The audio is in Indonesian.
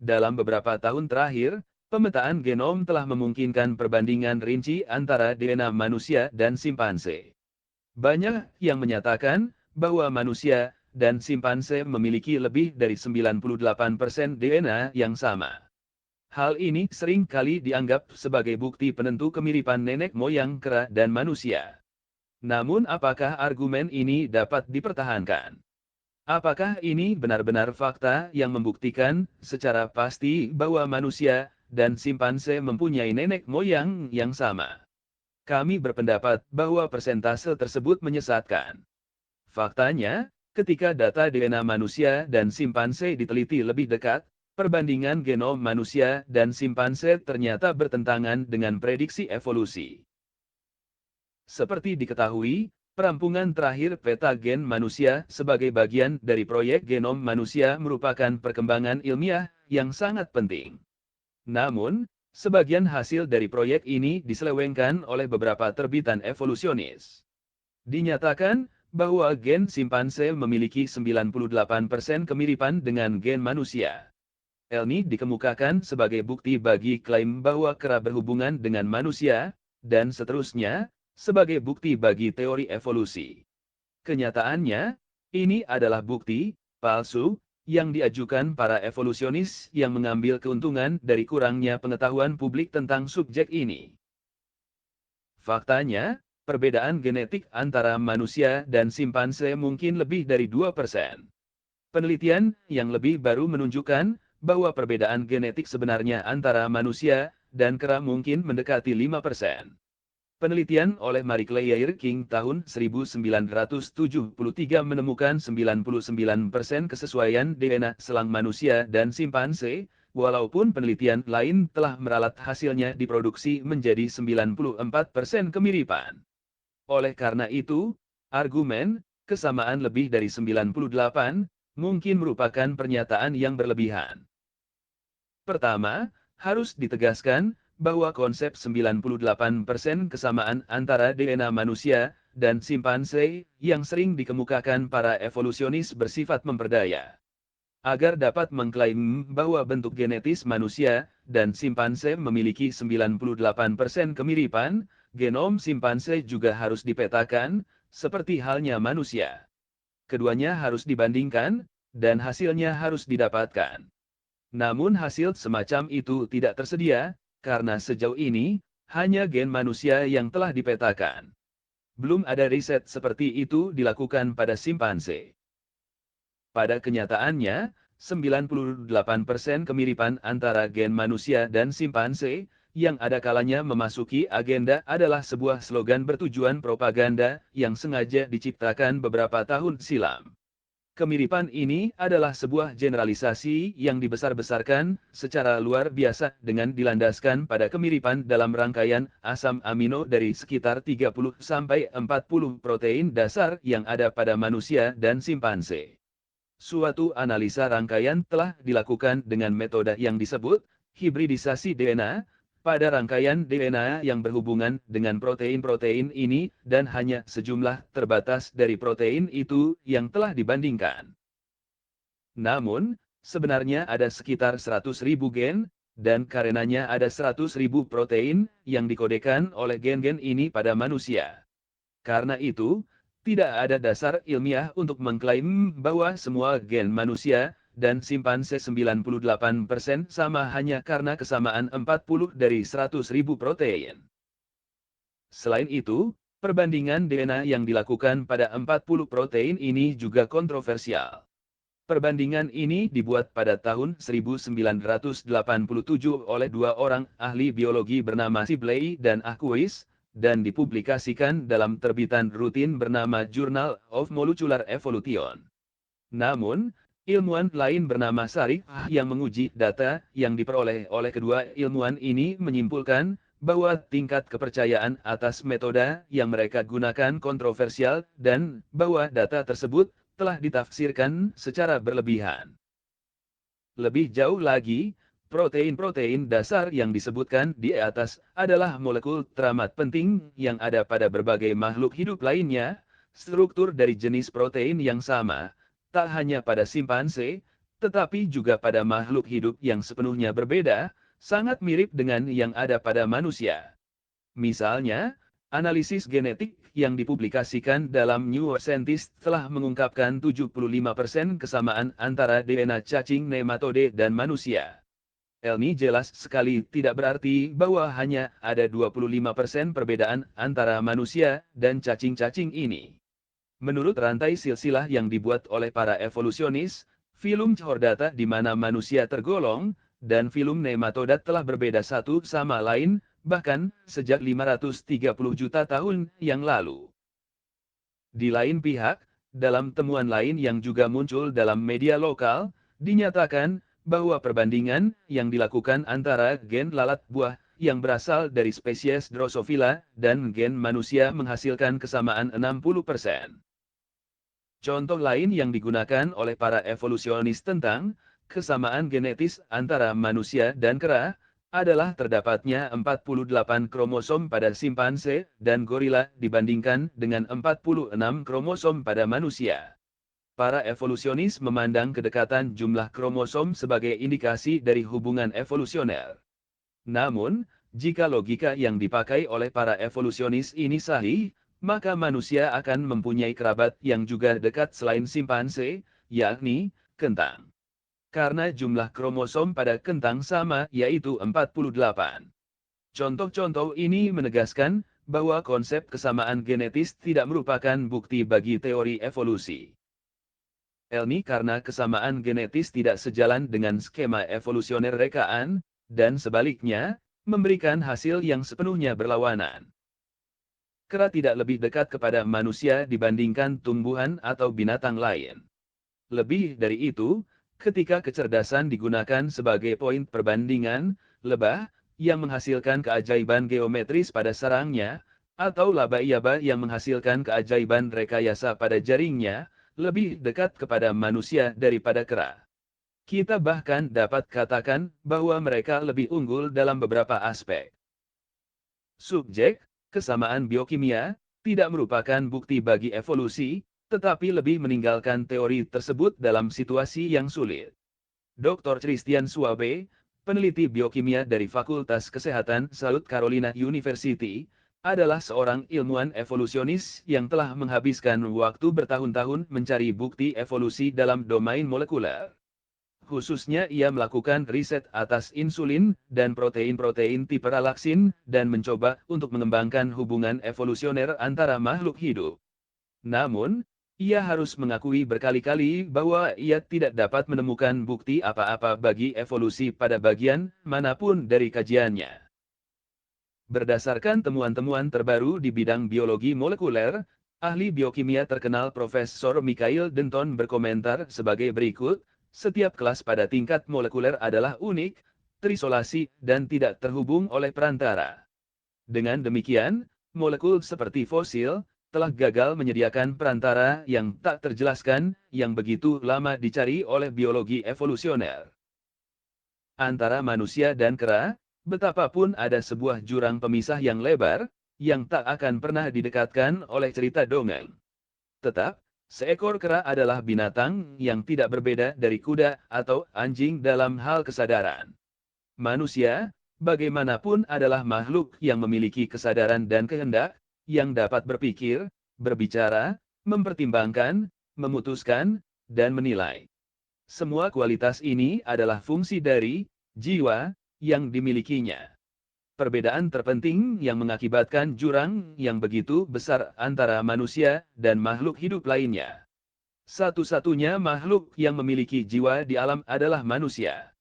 dalam beberapa tahun terakhir, pemetaan genom telah memungkinkan perbandingan rinci antara DNA manusia dan simpanse. Banyak yang menyatakan bahwa manusia dan simpanse memiliki lebih dari 98% DNA yang sama. Hal ini sering kali dianggap sebagai bukti penentu kemiripan nenek moyang kera dan manusia. Namun apakah argumen ini dapat dipertahankan? Apakah ini benar-benar fakta yang membuktikan secara pasti bahwa manusia dan simpanse mempunyai nenek moyang yang sama? Kami berpendapat bahwa persentase tersebut menyesatkan. Faktanya, ketika data DNA manusia dan simpanse diteliti lebih dekat, perbandingan genom manusia dan simpanse ternyata bertentangan dengan prediksi evolusi. Seperti diketahui, perampungan terakhir peta gen manusia sebagai bagian dari proyek genom manusia merupakan perkembangan ilmiah yang sangat penting. Namun, sebagian hasil dari proyek ini diselewengkan oleh beberapa terbitan evolusionis. Dinyatakan bahwa gen simpanse memiliki 98% kemiripan dengan gen manusia. Ini dikemukakan sebagai bukti bagi klaim bahwa kera berhubungan dengan manusia, dan seterusnya, sebagai bukti bagi teori evolusi. Kenyataannya, ini adalah bukti palsu yang diajukan para evolusionis yang mengambil keuntungan dari kurangnya pengetahuan publik tentang subjek ini. Faktanya, perbedaan genetik antara manusia dan simpanse mungkin lebih dari 2%. Penelitian yang lebih baru menunjukkan bahwa perbedaan genetik sebenarnya antara manusia dan kera mungkin mendekati 5%. Penelitian oleh Marie Claire King tahun 1973 menemukan 99% kesesuaian DNA selang manusia dan simpanse, walaupun penelitian lain telah meralat hasilnya diproduksi menjadi 94% kemiripan. Oleh karena itu, argumen kesamaan lebih dari 98 mungkin merupakan pernyataan yang berlebihan. Pertama, harus ditegaskan bahwa konsep 98% kesamaan antara DNA manusia dan simpanse yang sering dikemukakan para evolusionis bersifat memperdaya. Agar dapat mengklaim bahwa bentuk genetis manusia dan simpanse memiliki 98% kemiripan, genom simpanse juga harus dipetakan, seperti halnya manusia. Keduanya harus dibandingkan, dan hasilnya harus didapatkan. Namun hasil semacam itu tidak tersedia, karena sejauh ini, hanya gen manusia yang telah dipetakan. Belum ada riset seperti itu dilakukan pada simpanse. Pada kenyataannya, 98% kemiripan antara gen manusia dan simpanse, yang ada kalanya memasuki agenda adalah sebuah slogan bertujuan propaganda yang sengaja diciptakan beberapa tahun silam. Kemiripan ini adalah sebuah generalisasi yang dibesar-besarkan secara luar biasa dengan dilandaskan pada kemiripan dalam rangkaian asam amino dari sekitar 30-40 protein dasar yang ada pada manusia dan simpanse. Suatu analisa rangkaian telah dilakukan dengan metode yang disebut hibridisasi DNA, pada rangkaian DNA yang berhubungan dengan protein-protein ini dan hanya sejumlah terbatas dari protein itu yang telah dibandingkan. Namun, sebenarnya ada sekitar 100.000 gen, dan karenanya ada 100.000 protein yang dikodekan oleh gen-gen ini pada manusia. Karena itu, tidak ada dasar ilmiah untuk mengklaim bahwa semua gen manusia dan simpanse 98% sama hanya karena kesamaan 40 dari 100.000 protein. Selain itu, perbandingan DNA yang dilakukan pada 40 protein ini juga kontroversial. Perbandingan ini dibuat pada tahun 1987 oleh dua orang ahli biologi bernama Sibley dan Aquis, dan dipublikasikan dalam terbitan rutin bernama Journal of Molecular Evolution. Namun, ilmuwan lain bernama Sarih yang menguji data yang diperoleh oleh kedua ilmuwan ini menyimpulkan bahwa tingkat kepercayaan atas metode yang mereka gunakan kontroversial dan bahwa data tersebut telah ditafsirkan secara berlebihan. Lebih jauh lagi, protein-protein dasar yang disebutkan di atas adalah molekul teramat penting yang ada pada berbagai makhluk hidup lainnya, struktur dari jenis protein yang sama, tak hanya pada simpanse, tetapi juga pada makhluk hidup yang sepenuhnya berbeda, sangat mirip dengan yang ada pada manusia. Misalnya, analisis genetik yang dipublikasikan dalam New Scientist telah mengungkapkan 75% kesamaan antara DNA cacing nematode dan manusia. Ini jelas sekali tidak berarti bahwa hanya ada 25% perbedaan antara manusia dan cacing-cacing ini. Menurut rantai silsilah yang dibuat oleh para evolusionis, filum chordata di mana manusia tergolong, dan filum nematoda telah berbeda satu sama lain, bahkan sejak 530 juta tahun yang lalu. Di lain pihak, dalam temuan lain yang juga muncul dalam media lokal, dinyatakan bahwa perbandingan yang dilakukan antara gen lalat buah yang berasal dari spesies Drosophila dan gen manusia menghasilkan kesamaan 60%. Contoh lain yang digunakan oleh para evolusionis tentang kesamaan genetis antara manusia dan kera adalah terdapatnya 48 kromosom pada simpanse dan gorila dibandingkan dengan 46 kromosom pada manusia. Para evolusionis memandang kedekatan jumlah kromosom sebagai indikasi dari hubungan evolusioner. Namun, jika logika yang dipakai oleh para evolusionis ini sahih, maka manusia akan mempunyai kerabat yang juga dekat selain simpanse, yakni kentang. Karena jumlah kromosom pada kentang sama, yaitu 48. Contoh-contoh ini menegaskan bahwa konsep kesamaan genetis tidak merupakan bukti bagi teori evolusi. Ini karena kesamaan genetis tidak sejalan dengan skema evolusioner rekaan, dan sebaliknya, memberikan hasil yang sepenuhnya berlawanan. Kera tidak lebih dekat kepada manusia dibandingkan tumbuhan atau binatang lain. Lebih dari itu, ketika kecerdasan digunakan sebagai poin perbandingan, lebah, yang menghasilkan keajaiban geometris pada sarangnya, atau laba-laba yang menghasilkan keajaiban rekayasa pada jaringnya, lebih dekat kepada manusia daripada kera. Kita bahkan dapat katakan bahwa mereka lebih unggul dalam beberapa aspek. Subjek, kesamaan biokimia, tidak merupakan bukti bagi evolusi, tetapi lebih meninggalkan teori tersebut dalam situasi yang sulit. Dr. Christian Schwabe, peneliti biokimia dari Fakultas Kesehatan South Carolina University, adalah seorang ilmuwan evolusionis yang telah menghabiskan waktu bertahun-tahun mencari bukti evolusi dalam domain molekuler. Khususnya ia melakukan riset atas insulin dan protein-protein tipe alaksin dan mencoba untuk mengembangkan hubungan evolusioner antara makhluk hidup. Namun, ia harus mengakui berkali-kali bahwa ia tidak dapat menemukan bukti apa-apa bagi evolusi pada bagian manapun dari kajiannya. Berdasarkan temuan-temuan terbaru di bidang biologi molekuler, ahli biokimia terkenal Profesor Michael Denton berkomentar sebagai berikut, setiap kelas pada tingkat molekuler adalah unik, terisolasi, dan tidak terhubung oleh perantara. Dengan demikian, molekul seperti fosil, telah gagal menyediakan perantara yang tak terjelaskan, yang begitu lama dicari oleh biologi evolusioner. Antara manusia dan kera, betapapun ada sebuah jurang pemisah yang lebar, yang tak akan pernah didekatkan oleh cerita dongeng. Tetap, seekor kera adalah binatang yang tidak berbeda dari kuda atau anjing dalam hal kesadaran. Manusia, bagaimanapun adalah makhluk yang memiliki kesadaran dan kehendak, yang dapat berpikir, berbicara, mempertimbangkan, memutuskan, dan menilai. Semua kualitas ini adalah fungsi dari jiwa yang dimilikinya. Perbedaan terpenting yang mengakibatkan jurang yang begitu besar antara manusia dan makhluk hidup lainnya. Satu-satunya makhluk yang memiliki jiwa di alam adalah manusia.